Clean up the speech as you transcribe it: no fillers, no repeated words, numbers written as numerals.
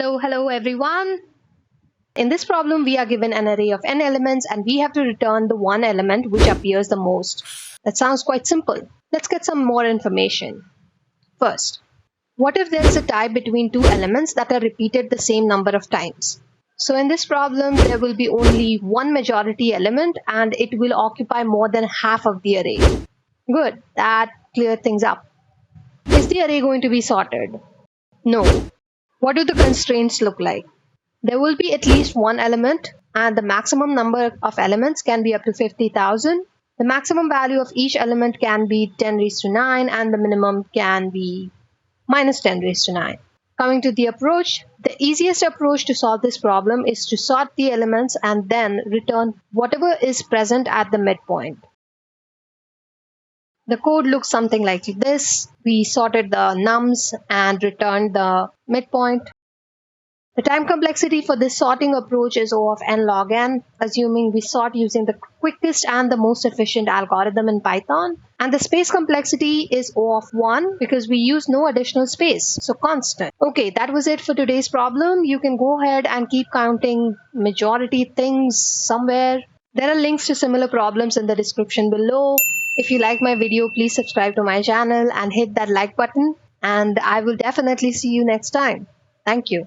Hello everyone. In this problem, we are given an array of n elements and we have to return the one element which appears the most. That sounds quite simple. Let's get some more information. First, what if there is a tie between two elements that are repeated the same number of times? So in this problem, there will be only one majority element and it will occupy more than half of the array. Good, that cleared things up. Is the array going to be sorted? No. What do the constraints look like? There will be at least one element, and the maximum number of elements can be up to 50,000. The maximum value of each element can be 10 raised to 9, and the minimum can be minus 10 raised to 9. Coming to the approach, the easiest approach to solve this problem is to sort the elements and then return whatever is present at the midpoint. The code looks something like this. We sorted the nums and returned the midpoint. The time complexity for this sorting approach is O of n log n, assuming we sort using the quickest and the most efficient algorithm in Python. And the space complexity is O of 1 because we use no additional space, so constant. Okay, that was it for today's problem. You can go ahead and keep counting majority things somewhere. There are links to similar problems in the description below. If you like my video, please subscribe to my channel and hit that like button. And I will definitely see you next time. Thank you.